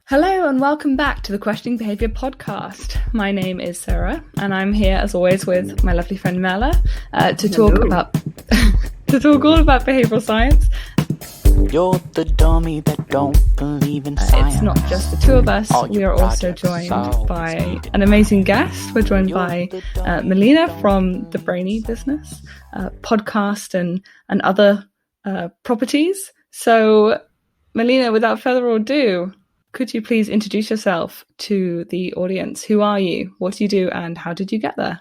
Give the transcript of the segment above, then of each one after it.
Hello and welcome back to the Questioning Behaviour Podcast. My name is Sarah and I'm here as always with my lovely friend Mela to talk all about behavioural science. You're the dummy that don't believe in science. It's not just the two of us. We are also joined by an amazing guest. We're joined by Melina from the Brainy Business podcast and other properties. So Melina, without further ado, could you please introduce yourself to the audience? Who are you? What do you do? And how did you get there?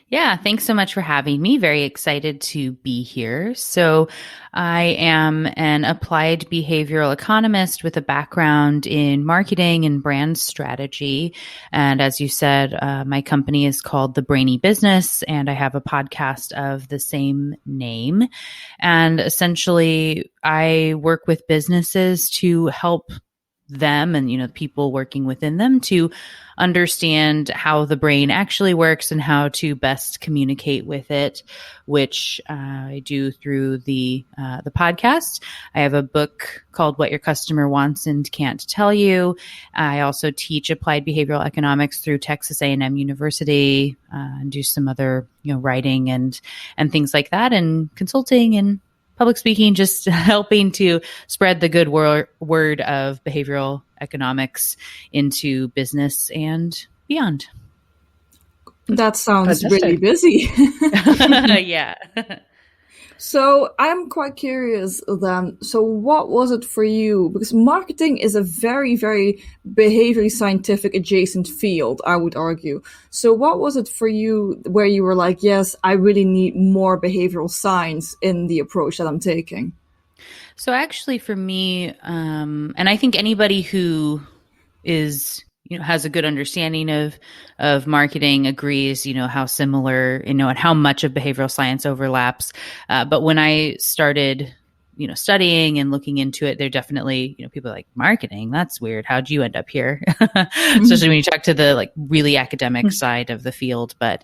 Yeah, thanks so much for having me. Very excited to be here. So I am an applied behavioral economist with a background in marketing and brand strategy. And as you said, my company is called the Brainy Business, and I have a podcast of the same name. And essentially, I work with businesses to help them and, people working within them to understand how the brain actually works and how to best communicate with it, which I do through the podcast. I have a book called What Your Customer Wants and Can't Tell You. I also teach applied behavioral economics through Texas A&M University, and do some other, writing and things like that, and consulting and public speaking, just helping to spread the good word of behavioral economics into business and beyond. That sounds really busy. Yeah. So I'm quite curious then. So what was it for you? Because marketing is a very, very behaviorally scientific adjacent field, I would argue. So what was it for you where you were like, yes, I really need more behavioral science in the approach that I'm taking? So actually for me, and I think anybody who is has a good understanding of marketing agrees, how similar, and how much of behavioral science overlaps. But when I started, studying and looking into it, there definitely, people are like, marketing, that's weird. How'd you end up here? Especially when you talk to the really academic side of the field. But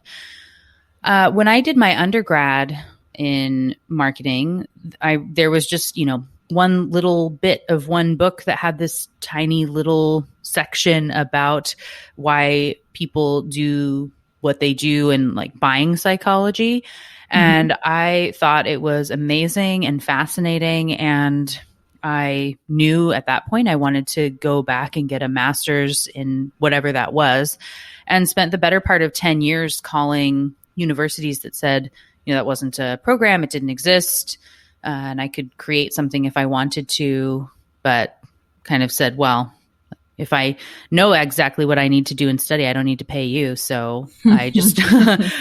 when I did my undergrad in marketing, there was just, one little bit of one book that had this tiny little section about why people do what they do and buying psychology. And I thought it was amazing and fascinating. And I knew at that point I wanted to go back and get a master's in whatever that was, and spent the better part of 10 years calling universities that said, that wasn't a program, it didn't exist. And I could create something if I wanted to, but kind of said, well, if I know exactly what I need to do and study, I don't need to pay you. So I just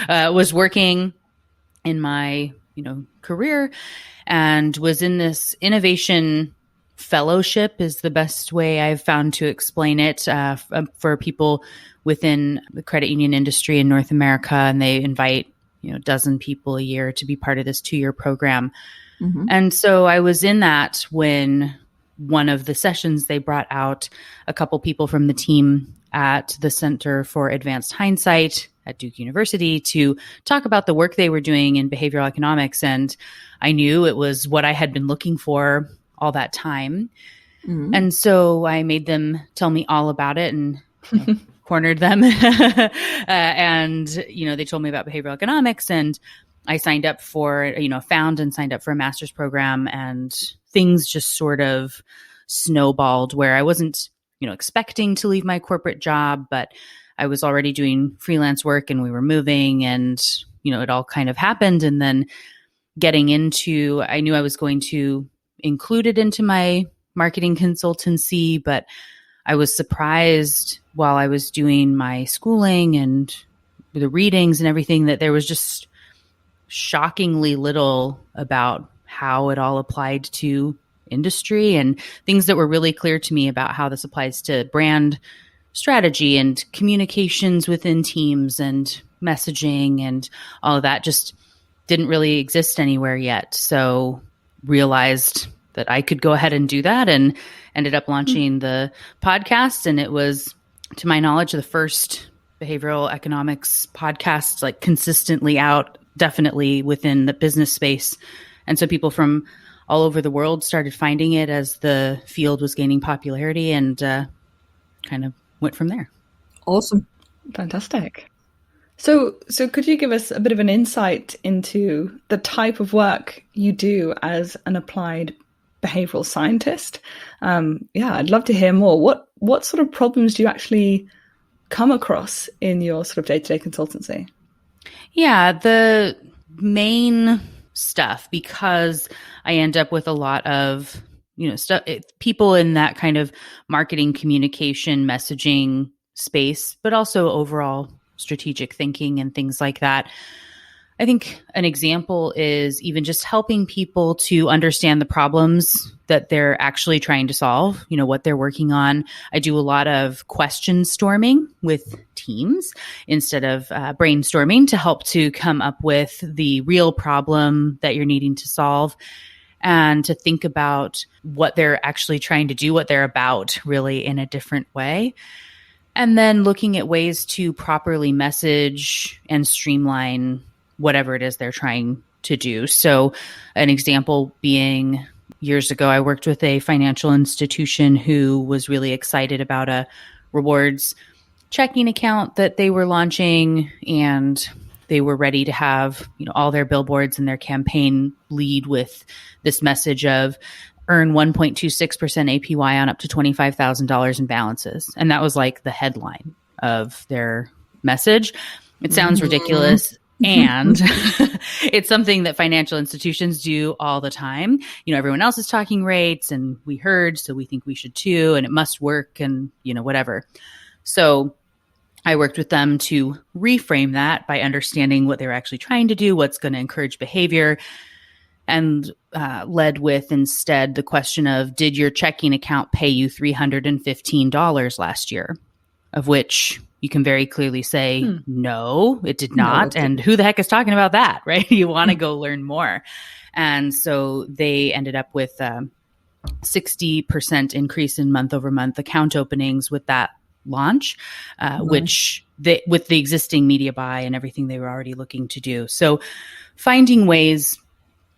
was working in my, career, and was in this innovation fellowship is the best way I've found to explain it, for people within the credit union industry in North America. And they invite, a dozen people a year to be part of this 2-year program. And so I was in that when one of the sessions they brought out a couple people from the team at the Center for Advanced Hindsight at Duke University to talk about the work they were doing in behavioral economics. And I knew it was what I had been looking for all that time. And so I made them tell me all about it and cornered them. And, they told me about behavioral economics, and I signed up for, found and signed up for a master's program, and things just sort of snowballed where I wasn't, expecting to leave my corporate job, but I was already doing freelance work and we were moving, and, it all kind of happened. And then getting into, I knew I was going to include it into my marketing consultancy, but I was surprised while I was doing my schooling and the readings and everything that there was just shockingly little about how it all applied to industry, and things that were really clear to me about how this applies to brand strategy and communications within teams and messaging and all of that just didn't really exist anywhere yet. So realized that I could go ahead and do that, and ended up launching the podcast. And it was, to my knowledge, the first behavioral economics podcast consistently out, definitely within the business space. And so people from all over the world started finding it as the field was gaining popularity. And kind of went from there. Awesome. Fantastic. So could you give us a bit of an insight into the type of work you do as an applied behavioral scientist? I'd love to hear more. What sort of problems do you actually come across in your sort of day-to-day consultancy? Yeah, the main stuff, because I end up with a lot of, people in that kind of marketing, communication, messaging space, but also overall strategic thinking and things like that. I think an example is even just helping people to understand the problems that they're actually trying to solve, what they're working on. I do a lot of question storming with teams instead of brainstorming to help to come up with the real problem that you're needing to solve and to think about what they're actually trying to do, what they're about really in a different way. And then looking at ways to properly message and streamline whatever it is they're trying to do. So an example being, years ago, I worked with a financial institution who was really excited about a rewards checking account that they were launching, and they were ready to have, all their billboards and their campaign lead with this message of earn 1.26% APY on up to $25,000 in balances. And that was like the headline of their message. It sounds ridiculous. And it's something that financial institutions do all the time. Everyone else is talking rates and we heard, so we think we should too, and it must work and, whatever. So I worked with them to reframe that by understanding what they were actually trying to do, what's going to encourage behavior, and led with instead the question of, did your checking account pay you $315 last year? Of which you can very clearly say, no, it did not. And who the heck is talking about that, right? You want to go learn more. And so they ended up with 60% increase in month-over-month account openings with that launch, which with the existing media buy and everything they were already looking to do. So finding ways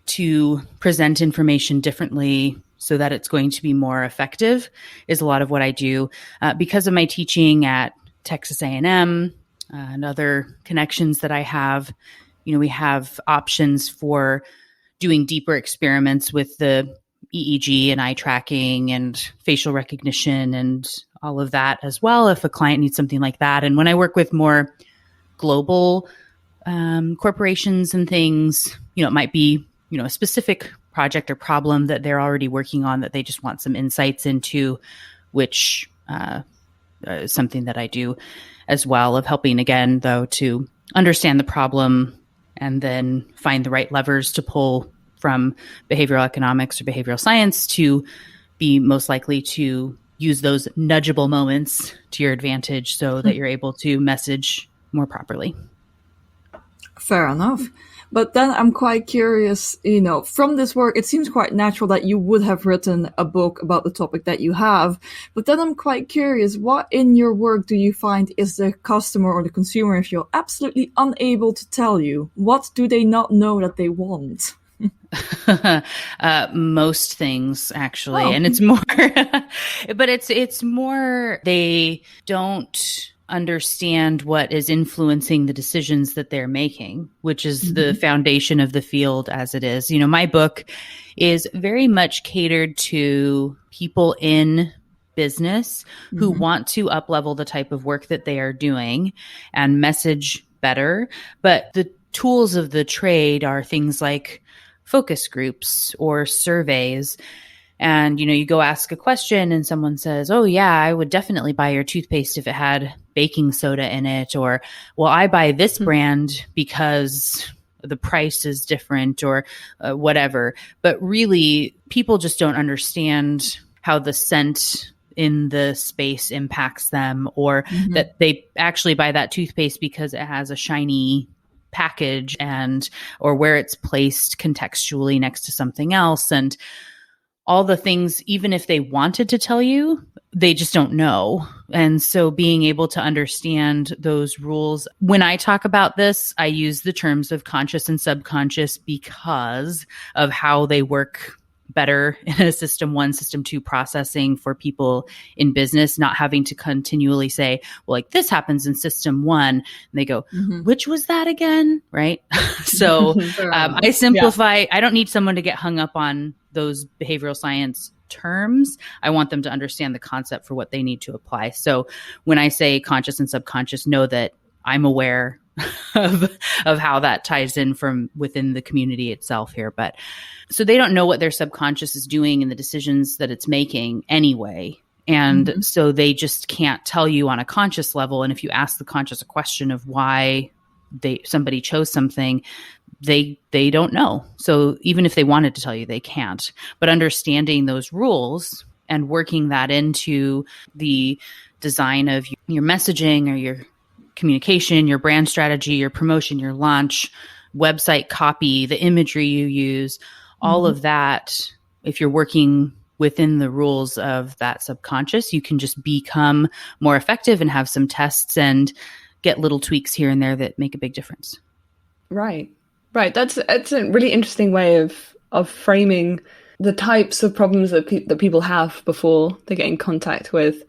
to present information differently so that it's going to be more effective is a lot of what I do. Because of my teaching at Texas A&M and other connections that I have, we have options for doing deeper experiments with the EEG and eye tracking and facial recognition and all of that as well, if a client needs something like that. And when I work with more global corporations and things, it might be, a specific project or problem that they're already working on that they just want some insights into, which is something that I do as well, of helping, again, though, to understand the problem and then find the right levers to pull from behavioral economics or behavioral science to be most likely to use those nudgeable moments to your advantage so that you're able to message more properly. Fair enough. But then I'm quite curious, from this work, it seems quite natural that you would have written a book about the topic that you have. But then I'm quite curious, what in your work do you find is the customer or the consumer, if you're absolutely unable to tell you? What do they not know that they want? Most things, actually. And it's more, but it's more, they don't understand what is influencing the decisions that they're making, which is the foundation of the field as it is. My book is very much catered to people in business who want to up-level the type of work that they are doing and message better. But the tools of the trade are things like focus groups or surveys. And, you go ask a question and someone says, oh, yeah, I would definitely buy your toothpaste if it had baking soda in it. Or, well, I buy this brand because the price is different or whatever. But really, people just don't understand how the scent in the space impacts them, or that they actually buy that toothpaste because it has a shiny package or where it's placed contextually next to something else. And all the things, even if they wanted to tell you, they just don't know. And so being able to understand those rules. When I talk about this, I use the terms of conscious and subconscious because of how they work better in a system 1, system 2 processing for people in business, not having to continually say, well, like this happens in system 1. And they go, which was that again? Right. So I simplify. Yeah. I don't need someone to get hung up on those behavioral science terms. I want them to understand the concept for what they need to apply. So when I say conscious and subconscious, know that I'm aware of how that ties in from within the community itself here. But so they don't know what their subconscious is doing in the decisions that it's making anyway. And so they just can't tell you on a conscious level. And if you ask the conscious a question of why somebody chose something, they don't know. So even if they wanted to tell you, they can't. But understanding those rules and working that into the design of your messaging or your communication, your brand strategy, your promotion, your launch, website copy, the imagery you use, all of that, if you're working within the rules of that subconscious, you can just become more effective and have some tests and get little tweaks here and there that make a big difference. Right. That's a really interesting way of framing the types of problems that people have before they get in contact with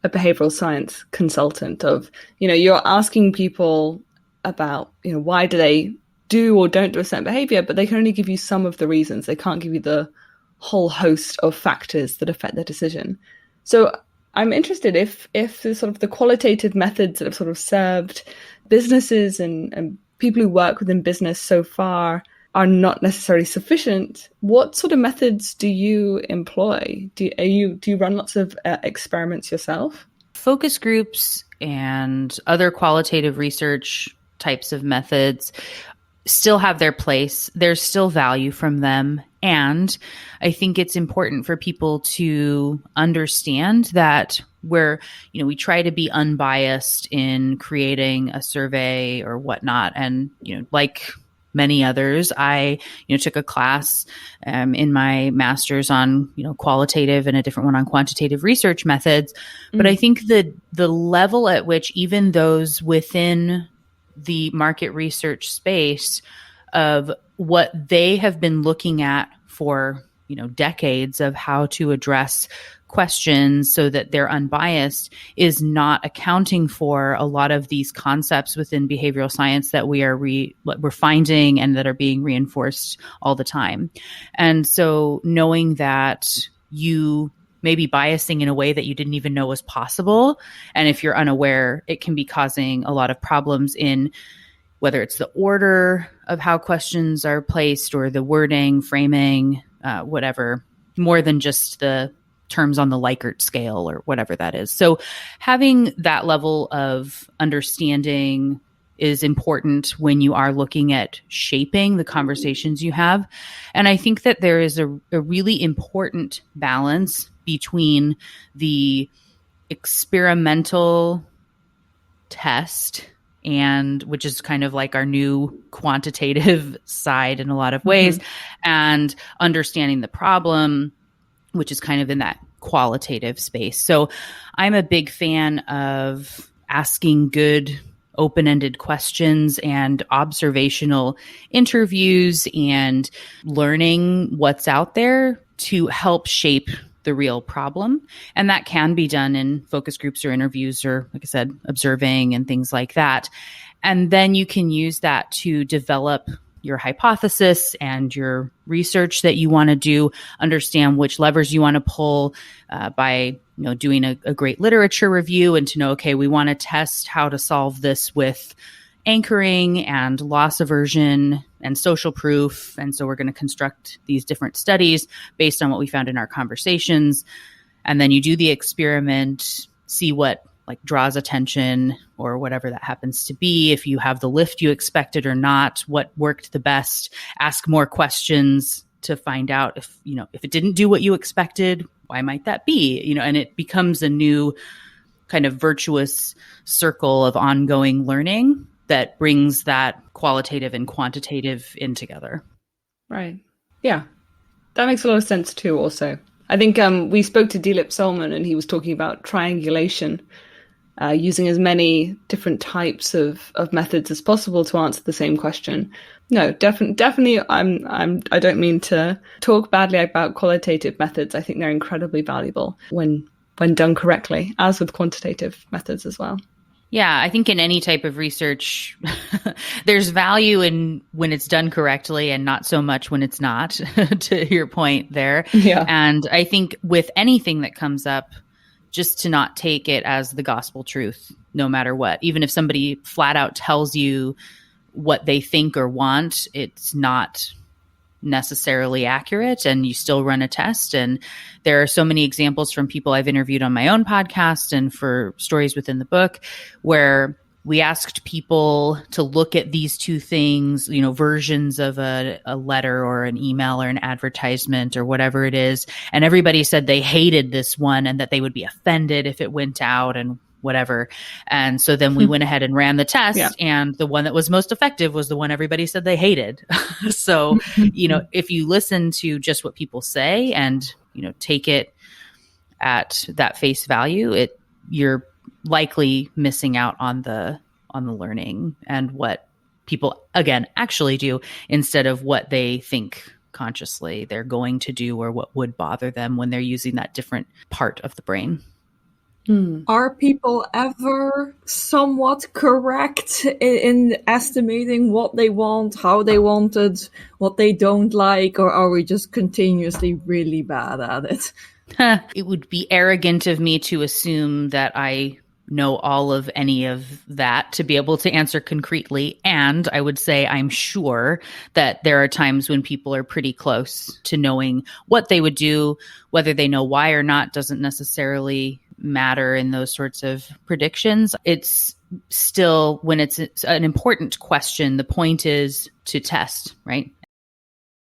a behavioral science consultant. Of, you're asking people about, why do they do or don't do a certain behavior, but they can only give you some of the reasons. They can't give you the whole host of factors that affect their decision. So I'm interested if the sort of the qualitative methods that have sort of served businesses and people who work within business so far are not necessarily sufficient. What sort of methods do you employ? Do you run lots of experiments yourself? Focus groups and other qualitative research types of methods still have their place. There's still value from them. And I think it's important for people to understand that we try to be unbiased in creating a survey or whatnot. And, like many others, I, took a class in my master's on, qualitative and a different one on quantitative research methods. But I think the level at which even those within the market research space of what they have been looking at for, decades of how to address questions so that they're unbiased is not accounting for a lot of these concepts within behavioral science that we're finding and that are being reinforced all the time. And so knowing that you may be biasing in a way that you didn't even know was possible, and if you're unaware, it can be causing a lot of problems in whether it's the order of how questions are placed or the wording, framing, whatever, more than just the terms on the Likert scale or whatever that is. So having that level of understanding is important when you are looking at shaping the conversations you have. And I think that there is a really important balance between the experimental test, and which is kind of like our new quantitative side in a lot of ways, and understanding the problem, which is kind of in that qualitative space. So I'm a big fan of asking good open-ended questions and observational interviews and learning what's out there to help shape the real problem. And that can be done in focus groups or interviews or, like I said, observing and things like that. And then you can use that to develop your hypothesis and your research that you want to do, understand which levers you want to pull by doing a great literature review, and to know, okay, we want to test how to solve this with anchoring and loss aversion and social proof. And so we're going to construct these different studies based on what we found in our conversations. And then you do the experiment, see what draws attention or whatever that happens to be. If you have the lift you expected or not, what worked the best, ask more questions to find out if it didn't do what you expected, why might that be? And it becomes a new kind of virtuous circle of ongoing learning that brings that qualitative and quantitative in together. Right. Yeah. That makes a lot of sense too, also. I think we spoke to Dilip Solman and he was talking about triangulation using as many different types of methods as possible to answer the same question. No, definitely. I don't mean to talk badly about qualitative methods. I think they're incredibly valuable when done correctly, as with quantitative methods as well. Yeah, I think in any type of research, there's value in when it's done correctly and not so much when it's not, to your point there. Yeah. And I think with anything that comes up, just to not take it as the gospel truth, no matter what. Even if somebody flat out tells you what they think or want, it's not necessarily accurate, and you still run a test. And there are so many examples from people I've interviewed on my own podcast and for stories within the book where we asked people to look at these two things, versions of a letter or an email or an advertisement or whatever it is. And everybody said they hated this one and that they would be offended if it went out and whatever. And so then we went ahead and ran the test, and the one that was most effective was the one everybody said they hated. So, if you listen to just what people say and, take it at that face value, you're likely missing out on the learning and what people, again, actually do instead of what they think consciously they're going to do or what would bother them when they're using that different part of the brain. Are people ever somewhat correct in estimating what they want, how they want it, what they don't like, or are we just continuously really bad at it? It would be arrogant of me to assume that I know all of any of that to be able to answer concretely. And I would say I'm sure that there are times when people are pretty close to knowing what they would do. Whether they know why or not doesn't necessarily matter in those sorts of predictions. It's still, when it's an important question, the point is to test, right?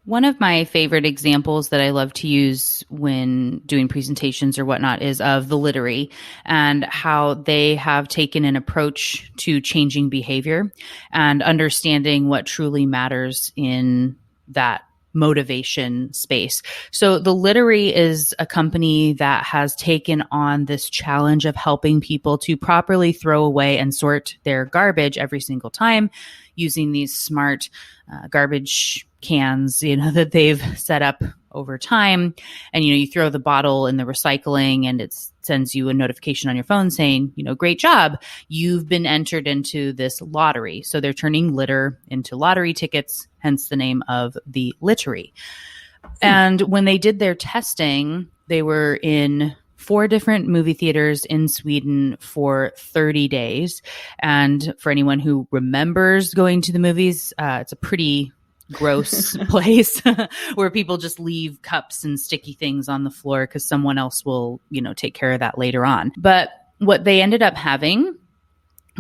One of my favorite examples that I love to use when doing presentations or whatnot is of the literary and how they have taken an approach to changing behavior and understanding what truly matters in that motivation space. So the Literary is a company that has taken on this challenge of helping people to properly throw away and sort their garbage every single time using these smart garbage cans, that they've set up over time. And, you throw the bottle in the recycling and it sends you a notification on your phone saying, great job, you've been entered into this lottery. So they're turning litter into lottery tickets, hence the name of the Literary. And when they did their testing, they were in 4 different movie theaters in Sweden for 30 days. And for anyone who remembers going to the movies, it's a pretty gross place where people just leave cups and sticky things on the floor because someone else will, take care of that later on. But what they ended up having,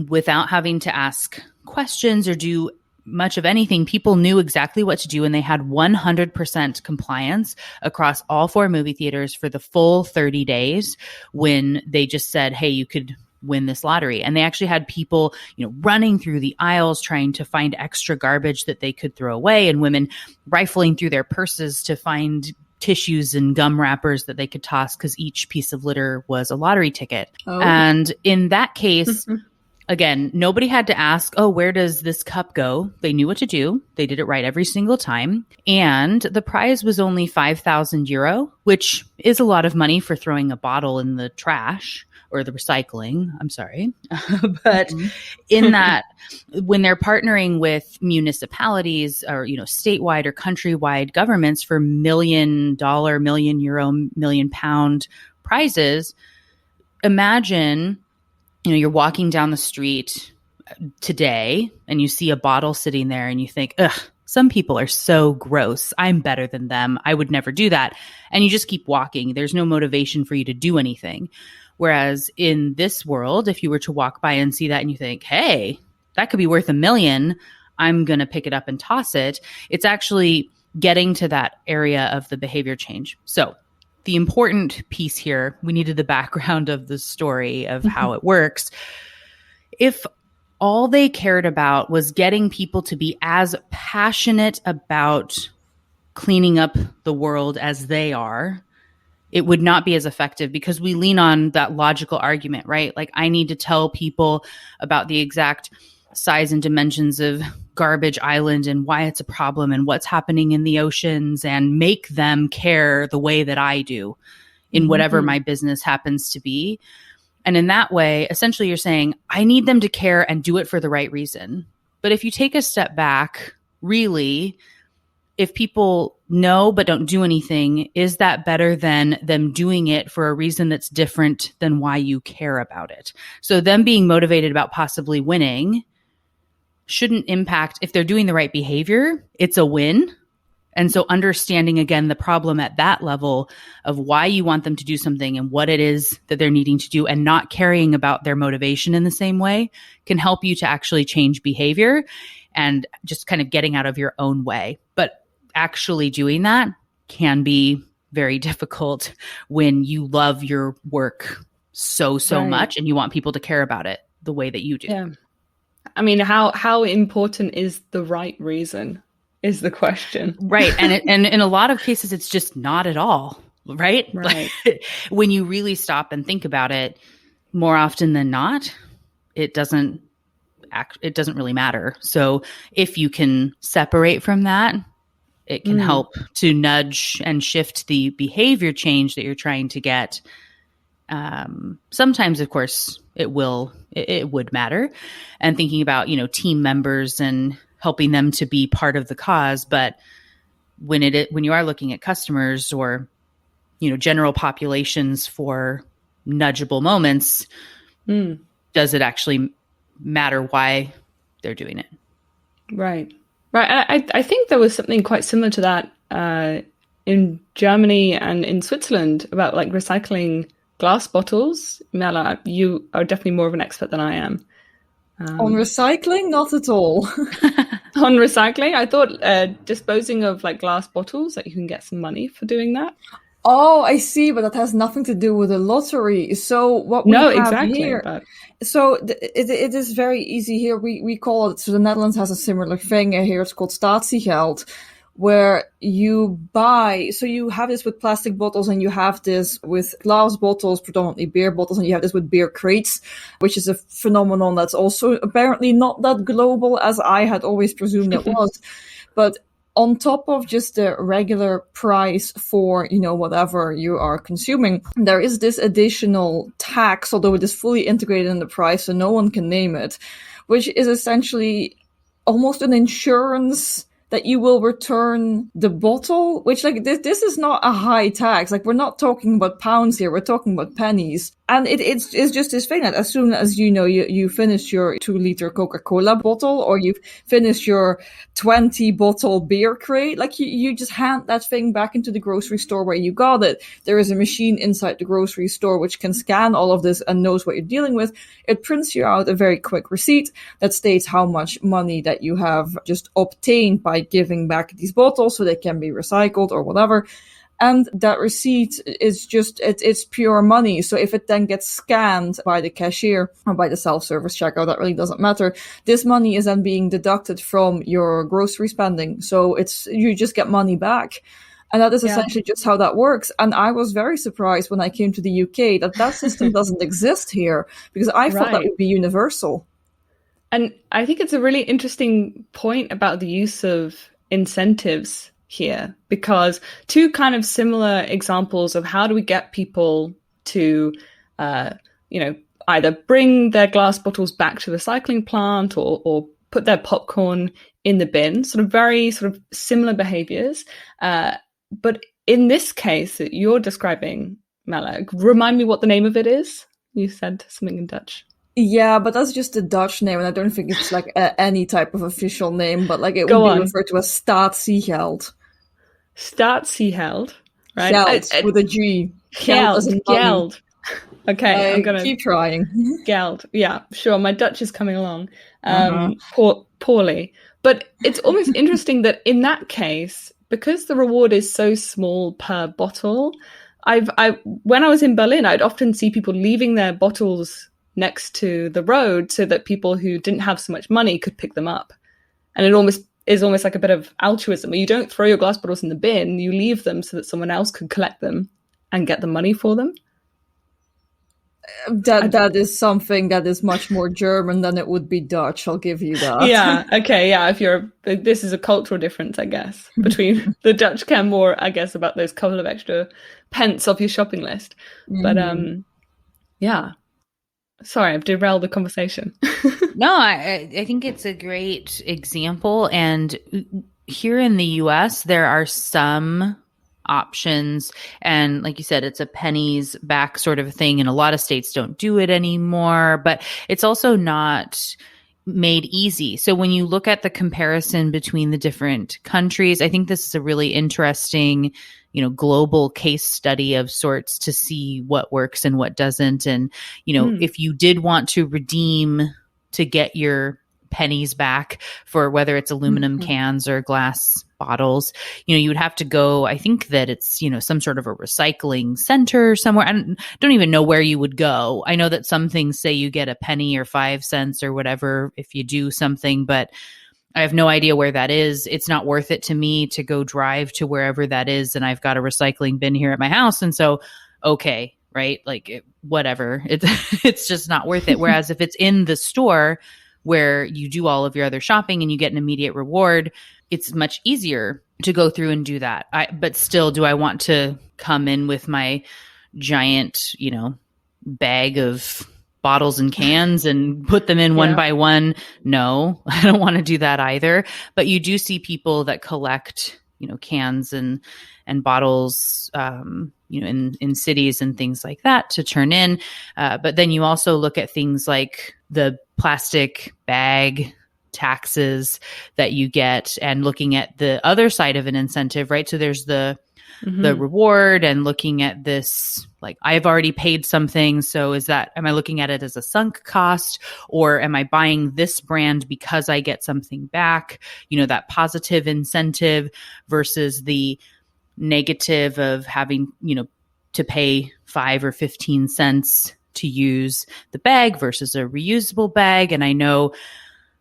without having to ask questions or do much of anything, people knew exactly what to do, and they had 100% compliance across all 4 movie theaters for the full 30 days when they just said, hey, you could win this lottery. And they actually had people, running through the aisles trying to find extra garbage that they could throw away, and women rifling through their purses to find tissues and gum wrappers that they could toss because each piece of litter was a lottery ticket. Oh. And in that case, again, nobody had to ask, oh, where does this cup go? They knew what to do. They did it right every single time. And the prize was only €5,000, which is a lot of money for throwing a bottle in the trash or the recycling. I'm sorry. But in that, when they're partnering with municipalities or, statewide or countrywide governments for $1 million, €1 million, €1 million prizes, imagine, you're walking down the street today and you see a bottle sitting there and you think, ugh, some people are so gross. I'm better than them. I would never do that. And you just keep walking. There's no motivation for you to do anything. Whereas in this world, if you were to walk by and see that and you think, hey, that could be worth $1 million, I'm going to pick it up and toss it. It's actually getting to that area of the behavior change. So the important piece here, we needed the background of the story of how it works. If all they cared about was getting people to be as passionate about cleaning up the world as they are, it would not be as effective because we lean on that logical argument, right? Like I need to tell people about the exact size and dimensions of garbage island and why it's a problem and what's happening in the oceans and make them care the way that I do in whatever my business happens to be. And in that way, essentially you're saying, I need them to care and do it for the right reason. But if you take a step back, really, if people know but don't do anything, is that better than them doing it for a reason that's different than why you care about it? So them being motivated about possibly winning shouldn't impact, if they're doing the right behavior, it's a win. And so understanding, again, the problem at that level of why you want them to do something and what it is that they're needing to do and not caring about their motivation in the same way can help you to actually change behavior and just kind of getting out of your own way. But actually doing that can be very difficult when you love your work so right. much and you want people to care about it the way that you do. Yeah. I mean, how important is the right reason? Is the question. Right. And in a lot of cases, it's just not at all. Right. Right. When you really stop and think about it, more often than not, it doesn't really matter. So if you can separate from that, it can help to nudge and shift the behavior change that you're trying to get. Sometimes, of course, it would matter. And thinking about, team members and helping them to be part of the cause. But when you are looking at customers or, general populations for nudgeable moments, does it actually matter why they're doing it? Right. Right. I think there was something quite similar to that in Germany and in Switzerland about like recycling glass bottles. Mela, you are definitely more of an expert than I am. On recycling? Not at all. On recycling? I thought disposing of like glass bottles, that you can get some money for doing that. Oh, I see, but that has nothing to do with the lottery. So what we have here... But... So it is very easy here. We call it... So the Netherlands has a similar thing here. It's called statiegeld, where you buy... So you have this with plastic bottles and you have this with glass bottles, predominantly beer bottles, and you have this with beer crates, which is a phenomenon that's also apparently not that global as I had always presumed it was. But on top of just the regular price for, whatever you are consuming, there is this additional tax, although it is fully integrated in the price, so no one can name it, which is essentially almost an insurance that you will return the bottle, which like this is not a high tax. Like we're not talking about pounds here, we're talking about pennies. And it's just this thing that as soon as you finish your 2-liter Coca-Cola bottle or you've finished your 20-bottle beer crate, like you just hand that thing back into the grocery store where you got it. There is a machine inside the grocery store which can scan all of this and knows what you're dealing with. It prints you out a very quick receipt that states how much money that you have just obtained by giving back these bottles so they can be recycled or whatever. And that receipt is just, it's pure money. So if it then gets scanned by the cashier or by the self-service checkout, that really doesn't matter. This money is then being deducted from your grocery spending. So you just get money back. And that is essentially just how that works. And I was very surprised when I came to the UK that system doesn't exist here, because I thought that would be universal. And I think it's a really interesting point about the use of incentives here, because two kind of similar examples of how do we get people to, either bring their glass bottles back to the recycling plant or put their popcorn in the bin, very similar behaviors. But in this case that you're describing, Mela, remind me what the name of it is. You said something in Dutch. Yeah, but that's just a Dutch name, and I don't think it's like any type of official name, but like it would be referred to as statiegeld. Statiegeld, right? Geld with a G. Geld. Okay, I'm gonna keep trying. Geld, yeah, sure. My Dutch is coming along poorly, but it's almost interesting that in that case, because the reward is so small per bottle, when I was in Berlin, I'd often see people leaving their bottles next to the road so that people who didn't have so much money could pick them up. And it is almost like a bit of altruism where you don't throw your glass bottles in the bin, you leave them so that someone else could collect them and get the money for them. That is something that is much more German than it would be Dutch. I'll give you that. Yeah. Okay. Yeah. This is a cultural difference, I guess, between the Dutch care more, I guess, about those couple of extra pence off your shopping list. But yeah. Sorry, I've derailed the conversation. No, I think it's a great example. And here in the US, there are some options. And like you said, it's a pennies back sort of thing. And a lot of states don't do it anymore, but it's also not made easy. So when you look at the comparison between the different countries, I think this is a really interesting, global case study of sorts to see what works and what doesn't. And, if you did want to redeem to get your pennies back for whether it's aluminum cans or glass bottles, you would have to go, I think that it's, some sort of a recycling center somewhere. I don't even know where you would go. I know that some things say you get a penny or 5 cents or whatever if you do something, but I have no idea where that is. It's not worth it to me to go drive to wherever that is. And I've got a recycling bin here at my house. And so, okay, right? Like whatever, it's just not worth it. Whereas if it's in the store where you do all of your other shopping and you get an immediate reward, it's much easier to go through and do that. But still, do I want to come in with my giant, bag of bottles and cans and put them in one by one? No, I don't want to do that either. But you do see people that collect, cans and bottles, in cities and things like that to turn in. But then you also look at things like the plastic bag taxes that you get and looking at the other side of an incentive, right? So there's the reward and looking at this, like I've already paid something. So am I looking at it as a sunk cost, or am I buying this brand because I get something back? That positive incentive versus the negative of having, to pay 5 or 15 cents to use the bag versus a reusable bag. And I know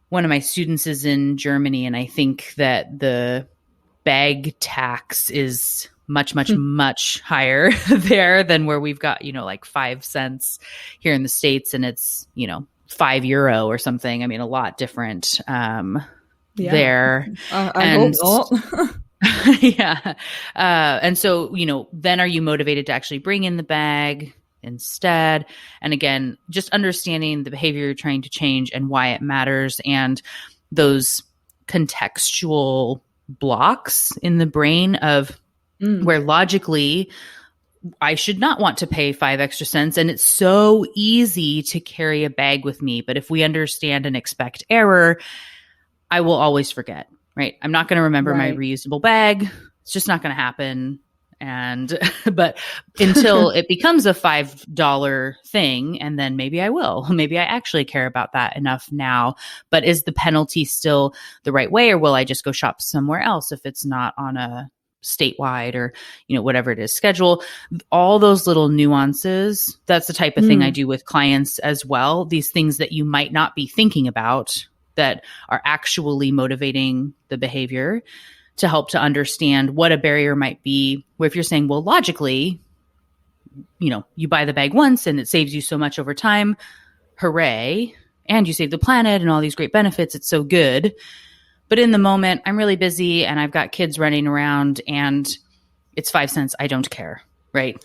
one of my students is in Germany, and I think that the bag tax is much, much, much higher there than where we've got, like 5 cents here in the States, and it's, €5 or something. I mean, a lot different there. I hope not. Yeah. And so, then are you motivated to actually bring in the bag instead? And again, just understanding the behavior you're trying to change and why it matters, and those contextual blocks in the brain of where logically I should not want to pay 5 extra cents. And it's so easy to carry a bag with me. But if we understand and expect error, I will always forget, right? I'm not going to remember my reusable bag. It's just not going to happen. But until it becomes a $5 thing, and then maybe I will. Maybe I actually care about that enough now. But is the penalty still the right way, or will I just go shop somewhere else if it's not on a statewide or, whatever it is, schedule? All those little nuances, that's the type of thing I do with clients as well. These things that you might not be thinking about that are actually motivating the behavior, to help to understand what a barrier might be. Where if you're saying, well, logically, you buy the bag once and it saves you so much over time, hooray, and you save the planet and all these great benefits, it's so good. But in the moment, I'm really busy and I've got kids running around and it's 5 cents. I don't care, right?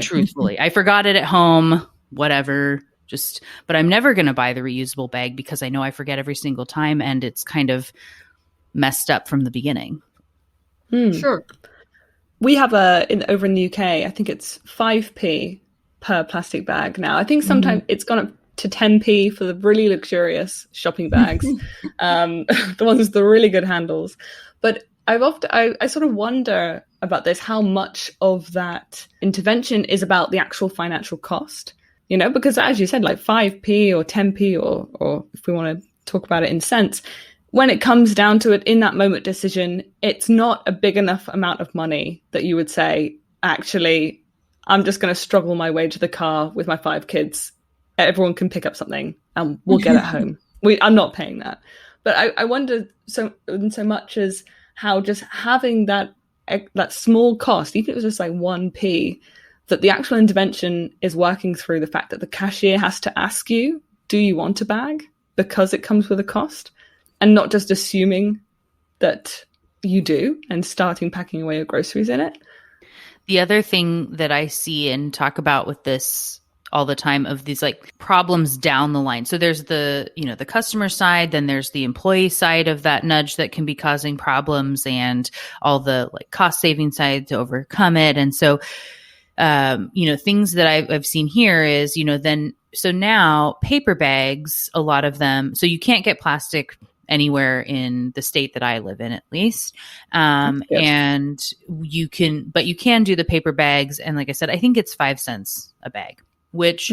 Truthfully, I forgot it at home, whatever. But I'm never going to buy the reusable bag because I know I forget every single time, and it's kind of messed up from the beginning. Sure. We have over in the UK, I think it's 5p per plastic bag now. I think sometimes it's gone up to 10p for the really luxurious shopping bags, the ones with the really good handles. But I sort of wonder about this, how much of that intervention is about the actual financial cost, because as you said, like 5p or 10p or if we want to talk about it in cents, when it comes down to it, in that moment decision, it's not a big enough amount of money that you would say, actually, I'm just going to struggle my way to the car with my 5 kids. Everyone can pick up something and we'll get it home. I'm not paying that. But I wonder so much as how just having that small cost, even if it was just like 1p that the actual intervention is working through the fact that the cashier has to ask you, do you want a bag? Because it comes with a cost, and not just assuming that you do and starting packing away your groceries in it. The other thing that I see and talk about with this all the time of these like problems down the line. So there's the, the customer side, then there's the employee side of that nudge that can be causing problems, and all the like cost saving side to overcome it. And so, things that I've seen here is, so now paper bags, a lot of them, so you can't get plastic anywhere in the state that I live in, at least. And you can do the paper bags. And like I said, I think it's 5 cents a bag, which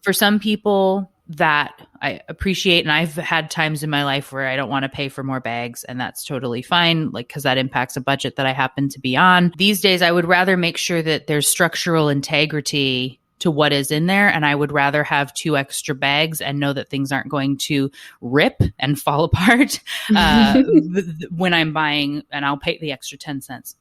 for some people that I appreciate. And I've had times in my life where I don't want to pay for more bags, and that's totally fine. Like, cause that impacts a budget that I happen to be on. These days, I would rather make sure that there's structural integrity to what is in there. And I would rather have 2 extra bags and know that things aren't going to rip and fall apart when I'm buying, and I'll pay the extra 10 cents.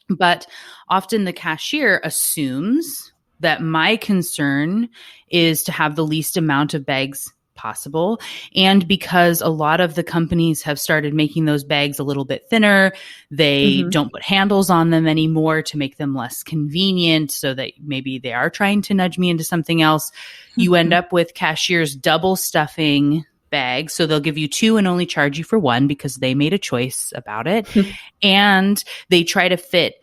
But often the cashier assumes that my concern is to have the least amount of bags possible. And because a lot of the companies have started making those bags a little bit thinner, they don't put handles on them anymore to make them less convenient, so that maybe they are trying to nudge me into something else. You end up with cashiers double stuffing bags. So they'll give you 2 and only charge you for 1 because they made a choice about it. And they try to fit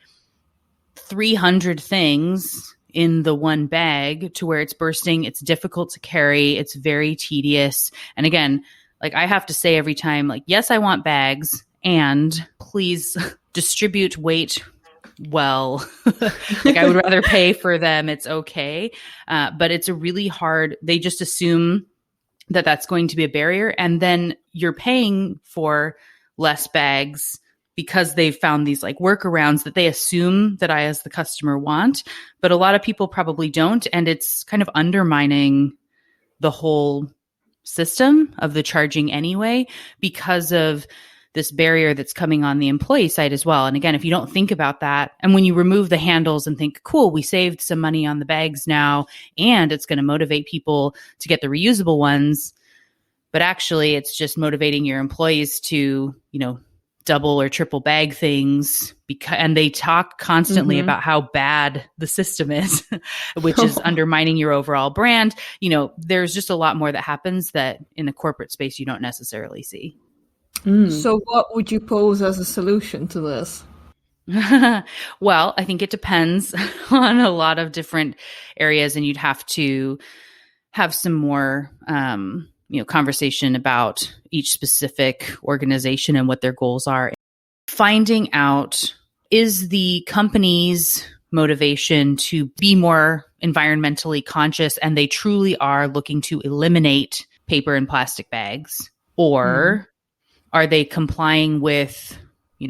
300 things in the one bag to where it's bursting. It's difficult to carry. It's very tedious. And again, like I have to say every time, like, yes, I want bags, and please distribute weight well. Like, I would rather pay for them. It's okay. But it's a really hard, they just assume that that's going to be a barrier. And then you're paying for less bags because they've found these like workarounds that they assume that I, as the customer, want, but a lot of people probably don't. And it's kind of undermining the whole system of the charging anyway, because of this barrier that's coming on the employee side as well. And again, if you don't think about that, and when you remove the handles and think, cool, we saved some money on the bags now, and it's going to motivate people to get the reusable ones, but actually it's just motivating your employees to, double or triple bag things, and they talk constantly about how bad the system is, which is undermining your overall brand. There's just a lot more that happens that in the corporate space you don't necessarily see. So what would you pose as a solution to this? Well, I think it depends on a lot of different areas, and you'd have to have some more conversation about each specific organization and what their goals are. Finding out, is the company's motivation to be more environmentally conscious, and they truly are looking to eliminate paper and plastic bags? Or are they complying with,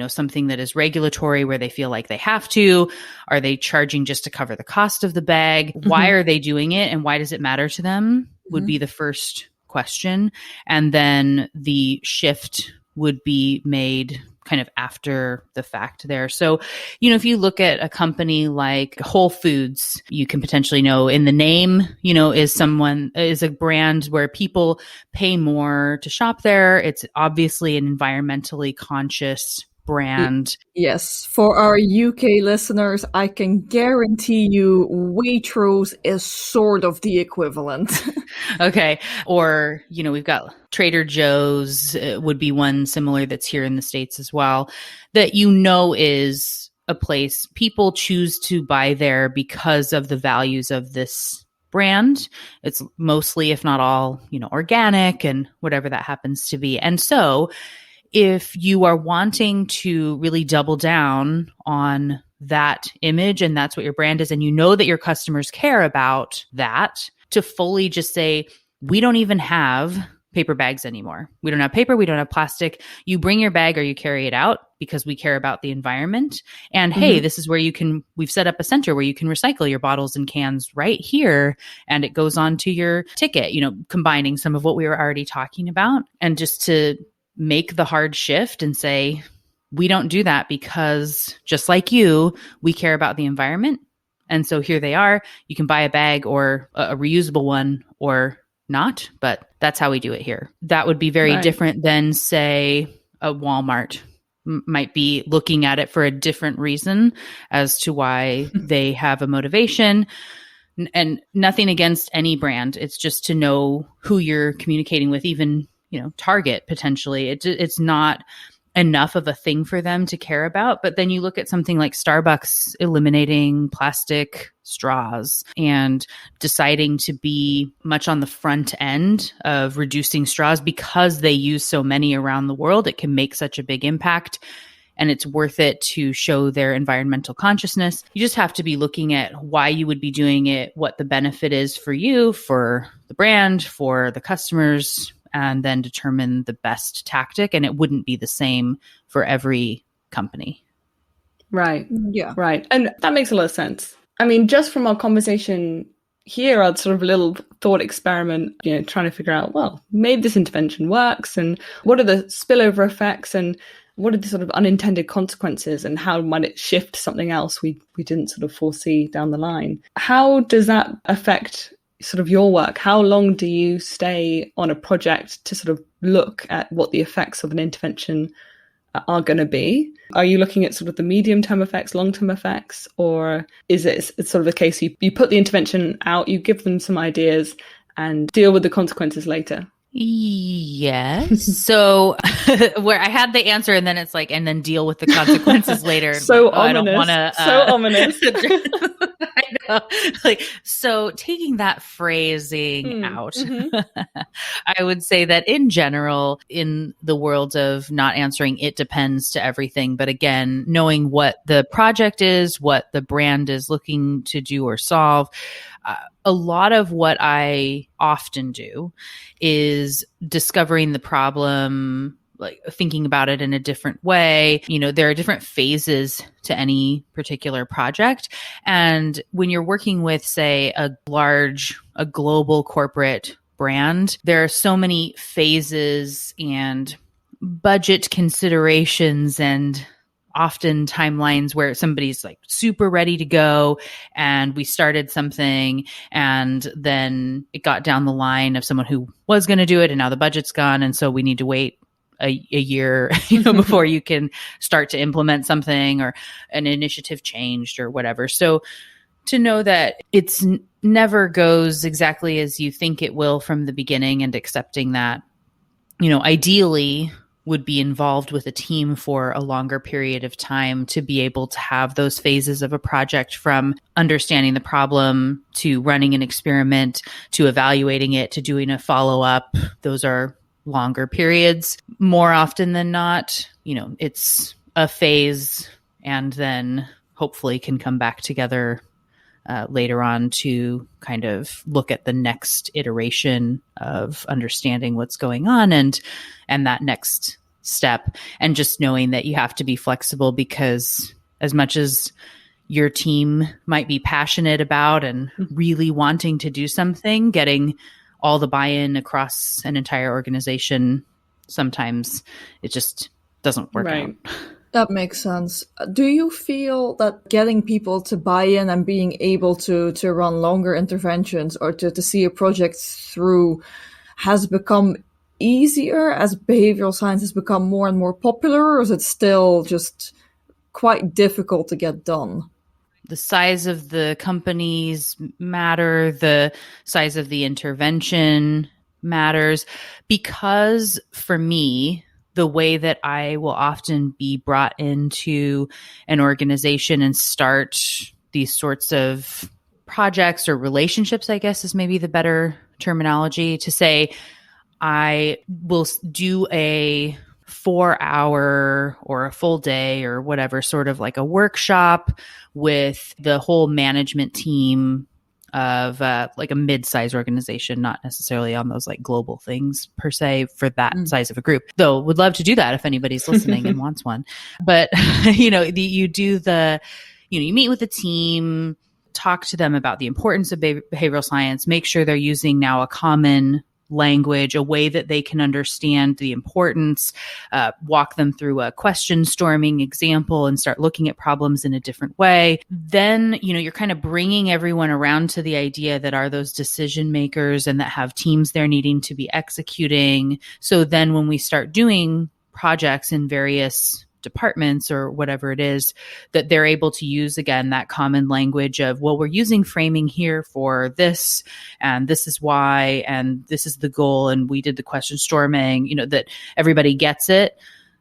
something that is regulatory where they feel like they have to? Are they charging just to cover the cost of the bag? Why are they doing it, and why does it matter to them? Would be the first question. And then the shift would be made kind of after the fact there. So, if you look at a company like Whole Foods, you can potentially know in the name, is a brand where people pay more to shop there. It's obviously an environmentally conscious brand. Yes. For our UK listeners, I can guarantee you Waitrose is sort of the equivalent. Okay. Or, we've got Trader Joe's would be one similar that's here in the States as well, that is a place people choose to buy there because of the values of this brand. It's mostly, if not all, organic and whatever that happens to be. And so if you are wanting to really double down on that image, and that's what your brand is, and that your customers care about that, to fully just say, we don't even have paper bags anymore. We don't have paper. We don't have plastic. You bring your bag or you carry it out because we care about the environment. And hey, this is where we've set up a center where you can recycle your bottles and cans right here. And it goes on to your ticket, combining some of what we were already talking about. And just to make the hard shift and say, we don't do that because, just like you, we care about the environment. And so here they are. You can buy a bag or a reusable one or not, but that's how we do it here. That would be very different than, say, a Walmart might be looking at it for a different reason as to why they have a motivation. And nothing against any brand. It's just to know who you're communicating with, even, Target potentially. It's not enough of a thing for them to care about. But then you look at something like Starbucks eliminating plastic straws and deciding to be much on the front end of reducing straws because they use so many around the world. It can make such a big impact. And it's worth it to show their environmental consciousness. You just have to be looking at why you would be doing it, what the benefit is for you, for the brand, for the customers, and then determine the best tactic. And it wouldn't be the same for every company. Right. Yeah. Right. And that makes a lot of sense. I mean, just from our conversation here, our sort of little thought experiment, trying to figure out, well, maybe this intervention works, and what are the spillover effects, and what are the sort of unintended consequences, and how might it shift something else we didn't sort of foresee down the line? How does that affect sort of your work? How long do you stay on a project to sort of look at what the effects of an intervention are going to be? Are you looking at sort of the medium-term effects, long-term effects, or is it's sort of a case you put the intervention out, you give them some ideas, and deal with the consequences later? Yes. So where I had the answer and then it's like, and then deal with the consequences later. So like, ominous. I don't want to. So ominous. I know. So taking that phrasing out, I would say that in general, in the world of not answering, it depends to everything. But again, knowing what the project is, what the brand is looking to do or solve, a lot of what I often do is discovering the problem, like thinking about it in a different way. There are different phases to any particular project. And when you're working with, say, a global corporate brand, there are so many phases and budget considerations and often timelines where somebody's like super ready to go and we started something and then it got down the line of someone who was going to do it and now the budget's gone. And so we need to wait a year, before you can start to implement something or an initiative changed or whatever. So to know that it's never goes exactly as you think it will from the beginning and accepting that, ideally would be involved with a team for a longer period of time to be able to have those phases of a project, from understanding the problem to running an experiment to evaluating it to doing a follow-up. Those are longer periods. More often than not, it's a phase and then hopefully can come back together later on to kind of look at the next iteration of understanding what's going on and that next step. And just knowing that you have to be flexible, because as much as your team might be passionate about and really wanting to do something, getting all the buy-in across an entire organization, sometimes it just doesn't work out. That makes sense. Do you feel that getting people to buy in and being able to run longer interventions or to see a project through has become easier as behavioral science has become more and more popular, or is it still just quite difficult to get done? The size of the companies matter, the size of the intervention matters, because for me, the way that I will often be brought into an organization and start these sorts of projects or relationships, I guess is maybe the better terminology to say, I will do a 4-hour or a full day or whatever, sort of like a workshop with the whole management team of like a mid-size organization, not necessarily on those like global things per se for that size of a group, though would love to do that if anybody's listening and wants one. But, you meet with the team, talk to them about the importance of behavioral science, make sure they're using now a common language, a way that they can understand the importance, walk them through a question storming example and start looking at problems in a different way. Then, you're kind of bringing everyone around to the idea that are those decision makers and that have teams they're needing to be executing. So then when we start doing projects in various departments or whatever it is, that they're able to use, again, that common language of, well, we're using framing here for this, and this is why, and this is the goal, and we did the question storming, that everybody gets it.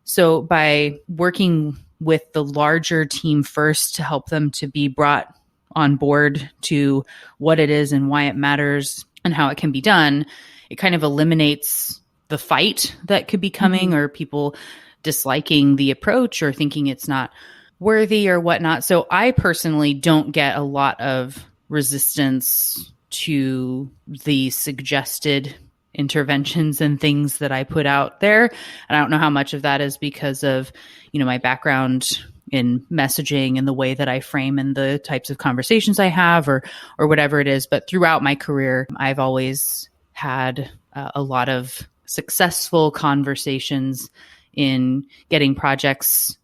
So by working with the larger team first to help them to be brought on board to what it is and why it matters and how it can be done, it kind of eliminates the fight that could be coming or people disliking the approach or thinking it's not worthy or whatnot. So I personally don't get a lot of resistance to the suggested interventions and things that I put out there. And I don't know how much of that is because of, my background in messaging and the way that I frame and the types of conversations I have or whatever it is. But throughout my career, I've always had a lot of successful conversations in getting projects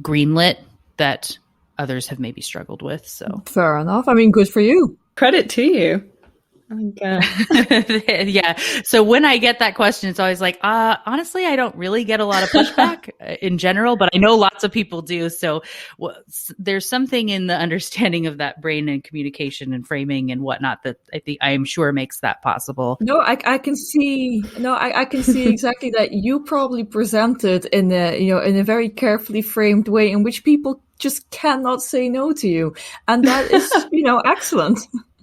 greenlit that others have maybe struggled with. So fair enough. I mean, good for you. Credit to you. Yeah. So when I get that question, it's always like, honestly, I don't really get a lot of pushback in general, but I know lots of people do. So there's something in the understanding of that brain and communication and framing and whatnot that I am sure makes that possible. No, I can see. No, I can see exactly that. You probably present it in a very carefully framed way in which people just cannot say no to you, and that is excellent.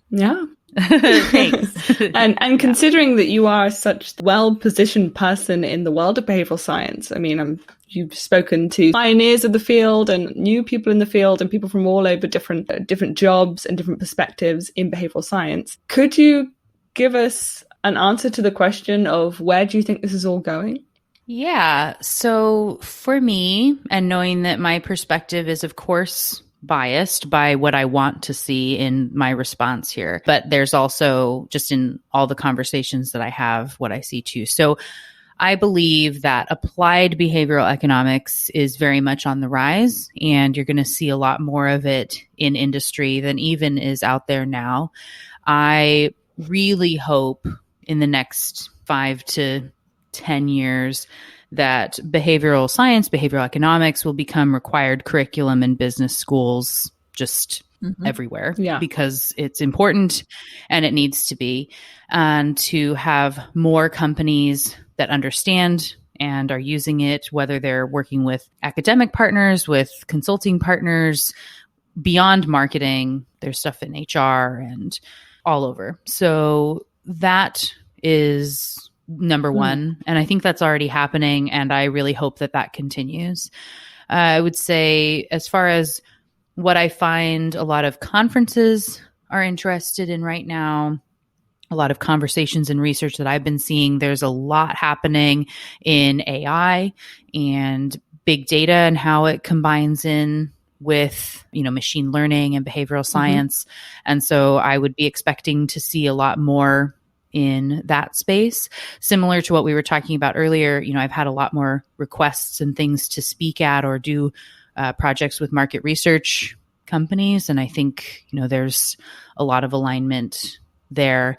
Yeah. Thanks. and considering that you are such a well-positioned person in the world of behavioral science, I mean, you've spoken to pioneers of the field and new people in the field and people from all over different jobs and different perspectives in behavioral science. Could you give us an answer to the question of where do you think this is all going? Yeah. So for me, and knowing that my perspective is, of course, biased by what I want to see in my response here. But there's also, just in all the conversations that I have, what I see too. So I believe that applied behavioral economics is very much on the rise, and you're going to see a lot more of it in industry than even is out there now. I really hope in the next 5 to 10 years that behavioral science, behavioral economics will become required curriculum in business schools just everywhere because it's important and it needs to be. And to have more companies that understand and are using it, whether they're working with academic partners, with consulting partners, beyond marketing, there's stuff in HR and all over. So that is number one. And I think that's already happening. And I really hope that that continues. I would say, as far as what I find a lot of conferences are interested in right now, a lot of conversations and research that I've been seeing, there's a lot happening in AI and big data and how it combines in with, machine learning and behavioral science. And so I would be expecting to see a lot more in that space. Similar to what we were talking about earlier, I've had a lot more requests and things to speak at or do projects with market research companies. And I think, there's a lot of alignment there.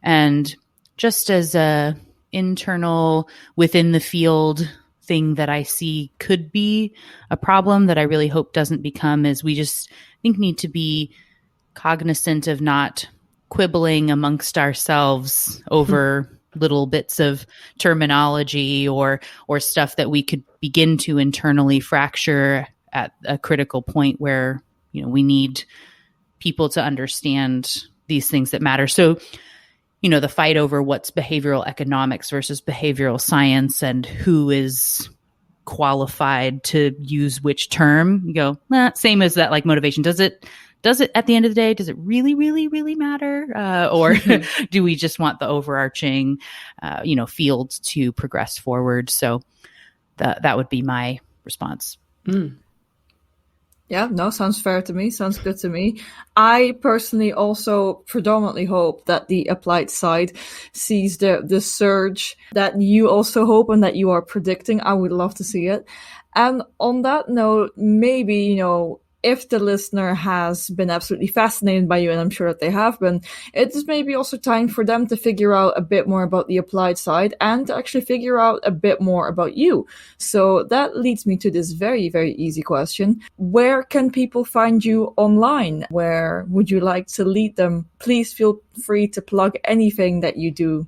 And just as a internal within the field thing that I see could be a problem that I really hope doesn't become is we just need to be cognizant of not quibbling amongst ourselves over little bits of terminology or stuff that we could begin to internally fracture at a critical point where, we need people to understand these things that matter. So, the fight over what's behavioral economics versus behavioral science and who is qualified to use which term, you go, same as that, like motivation. Does it at the end of the day, does it really, really, really matter? Or do we just want the overarching, field to progress forward? So that would be my response. Yeah, Yeah, no, sounds fair to me. Sounds good to me. I personally also predominantly hope that the applied side sees the surge that you also hope and that you are predicting. I would love to see it. And on that note, maybe, if the listener has been absolutely fascinated by you, and I'm sure that they have been, it is maybe also time for them to figure out a bit more about the applied side and to actually figure out a bit more about you. So that leads me to this very, very easy question. Where can people find you online? Where would you like to lead them? Please feel free to plug anything that you do.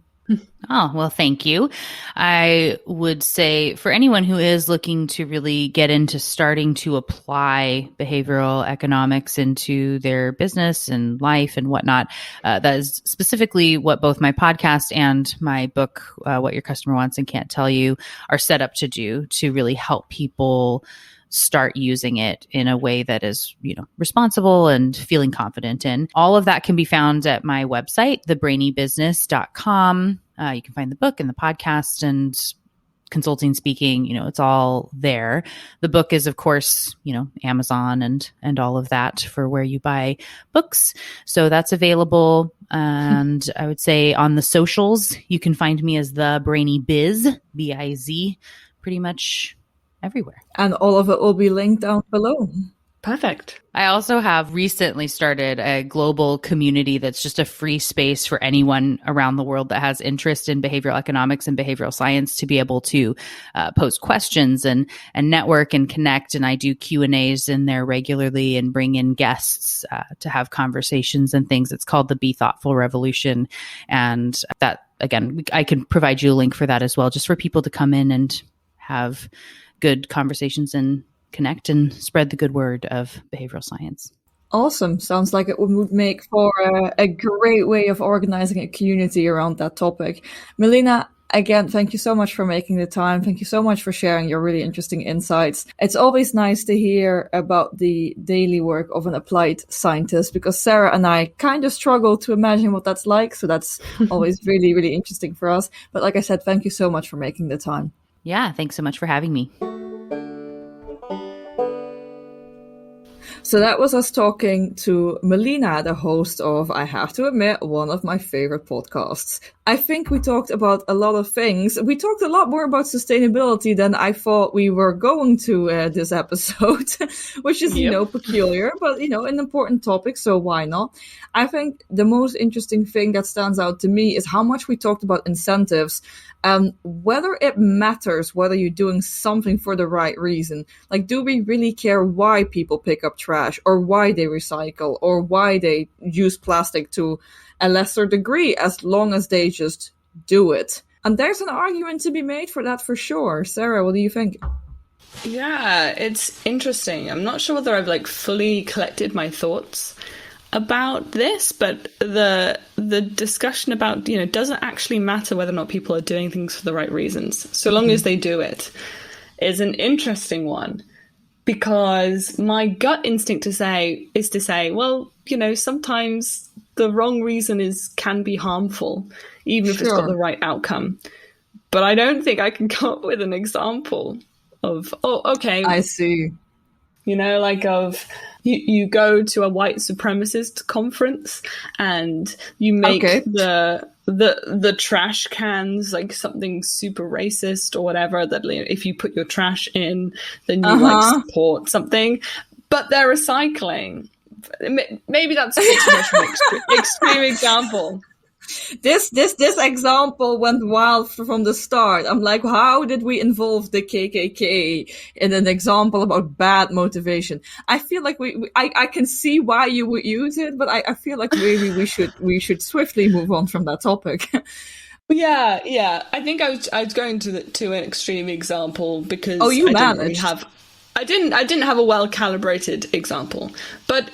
Oh, well, thank you. I would say for anyone who is looking to really get into starting to apply behavioral economics into their business and life and whatnot, that is specifically what both my podcast and my book, What Your Customer Wants and Can't Tell You, are set up to do, to really help people start using it in a way that is, responsible and feeling confident in. All of that can be found at my website, thebrainybusiness.com. You can find the book and the podcast and consulting, speaking, it's all there. The book is, of course, Amazon and all of that for where you buy books. So that's available. And I would say on the socials, you can find me as the Brainy Biz, B-I-Z, pretty much everywhere. And all of it will be linked down below. Perfect. I also have recently started a global community that's just a free space for anyone around the world that has interest in behavioral economics and behavioral science to be able to post questions and network and connect. And I do Q&As in there regularly and bring in guests to have conversations and things. It's called the Be Thoughtful Revolution. And that, again, I can provide you a link for that as well, just for people to come in and have good conversations and connect and spread the good word of behavioral science. Awesome. Sounds like it would make for a great way of organizing a community around that topic. Melina, again, thank you so much for making the time. Thank you so much for sharing your really interesting insights. It's always nice to hear about the daily work of an applied scientist, because Sarah and I kind of struggle to imagine what that's like. So that's always really, really interesting for us. But like I said, thank you so much for making the time. Yeah, thanks so much for having me. So that was us talking to Melina, the host of, I have to admit, one of my favorite podcasts. I think we talked about a lot of things. We talked a lot more about sustainability than I thought we were going to this episode, which is, peculiar, but, an important topic, so why not? I think the most interesting thing that stands out to me is how much we talked about incentives, whether it matters whether you're doing something for the right reason. Like, do we really care why people pick up trash, or why they recycle, or why they use plastic to a lesser degree, as long as they just do it? And there's an argument to be made for that for sure. Sarah, what do you think? Yeah, it's interesting. I'm not sure whether I've fully collected my thoughts about this, but the discussion about, does it actually matter whether or not people are doing things for the right reasons, so long as they do it, is an interesting one. Because my gut instinct is to say, well, sometimes the wrong reason can be harmful, even if it's got the right outcome. But I don't think I can come up with an example of, okay. I see. You go to a white supremacist conference and you make the trash cans something super racist or whatever, that if you put your trash in, then you support something, but they're recycling. Maybe that's a bit too much of an extreme example. This example went wild from the start. I'm like, how did we involve the KKK in an example about bad motivation? I feel like I can see why you would use it, but I feel like maybe we should swiftly move on from that topic. Yeah. I think I was going to an extreme example because I didn't have a well calibrated example, but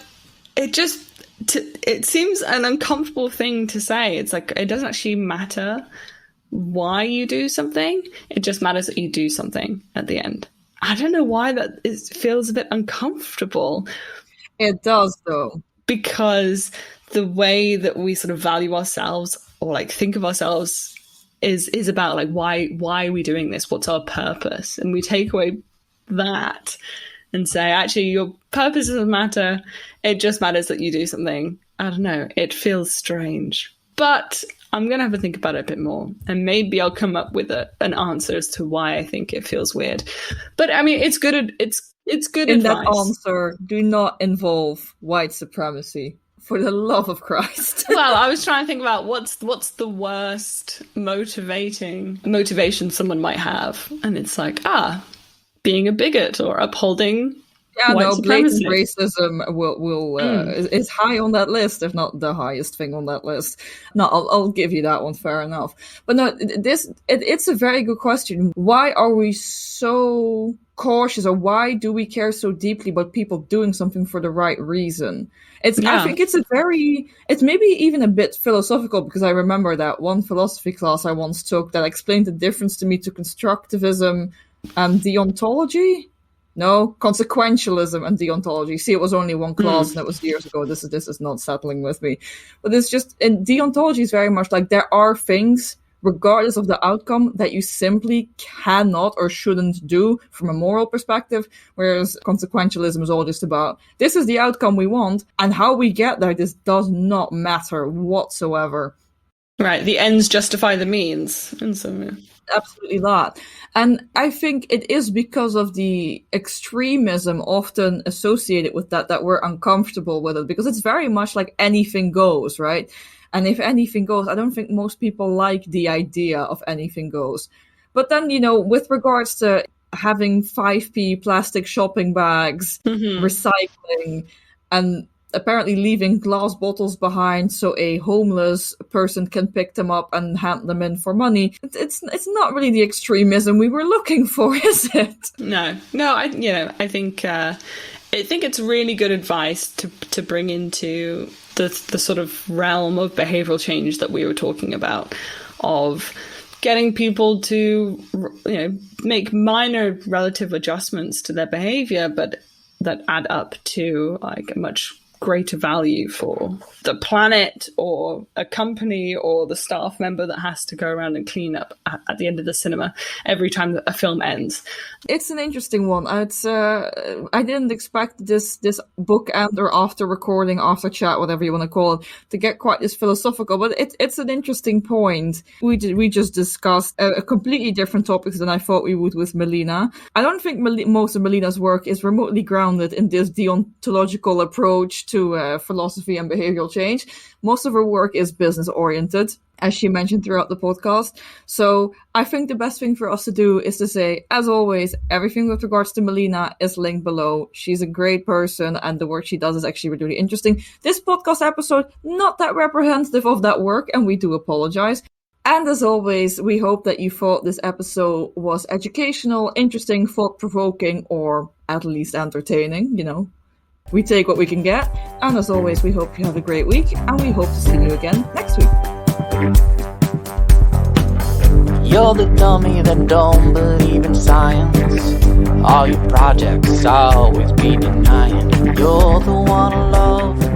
it seems an uncomfortable thing to say. It's like, it doesn't actually matter why you do something. It just matters that you do something at the end. I don't know why feels a bit uncomfortable. It does, though. Because the way that we sort of value ourselves or think of ourselves is about why are we doing this? What's our purpose? And we take away that, and say, actually, your purpose doesn't matter. It just matters that you do something. I don't know. It feels strange. But I'm going to have a think about it a bit more. And maybe I'll come up with an answer as to why I think it feels weird. But I mean, it's good. It's good in advice. That answer, do not involve white supremacy. For the love of Christ. Well, I was trying to think about what's the worst motivation someone might have. And it's like, being a bigot or upholding white supremacy. Blatant racism is high on that list, if not the highest thing on that list. No, I'll give you that one, fair enough. But no, it's a very good question. Why are we so cautious, or why do we care so deeply about people doing something for the right reason? I think it's maybe even a bit philosophical, because I remember that one philosophy class I once took that explained the difference to me to constructivism and deontology. No, consequentialism and deontology. See, it was only one class and it was years ago. This is not settling with me. But it's just, and deontology is very much like there are things, regardless of the outcome, that you simply cannot or shouldn't do from a moral perspective, whereas consequentialism is all just about, this is the outcome we want, and how we get there, this does not matter whatsoever. Right, the ends justify the means. And so, absolutely that. And I think it is because of the extremism often associated with that we're uncomfortable with it, because it's very much like anything goes, right? And if anything goes, I don't think most people like the idea of anything goes. But then, with regards to having 5p plastic shopping bags, recycling, and apparently leaving glass bottles behind so a homeless person can pick them up and hand them in for money, it's not really the extremism we were looking for, is it? No, I think it's really good advice to bring into the sort of realm of behavioral change that we were talking about, of getting people to, make minor relative adjustments to their behavior, but that add up to like a much greater value for the planet or a company or the staff member that has to go around and clean up at the end of the cinema every time that a film ends. It's an interesting one. I didn't expect this bookend or after recording, after chat, whatever you want to call it, to get quite this philosophical, but it's an interesting point. We just discussed a completely different topics than I thought we would with Melina. I don't think most of Melina's work is remotely grounded in this deontological approach to philosophy and behavioral change. Most of her work is business oriented, as she mentioned throughout the podcast. So I think the best thing for us to do is to say, as always, everything with regards to Melina is linked below. She's a great person and the work she does is actually really interesting. This podcast episode, not that representative of that work, and we do apologize. And as always, we hope that you thought this episode was educational, interesting, thought-provoking, or at least entertaining, We take what we can get. And as always, we hope you have a great week, and we hope to see you again next week. You're the dummy that don't believe in science. All your projects always be denying. You're the one I love.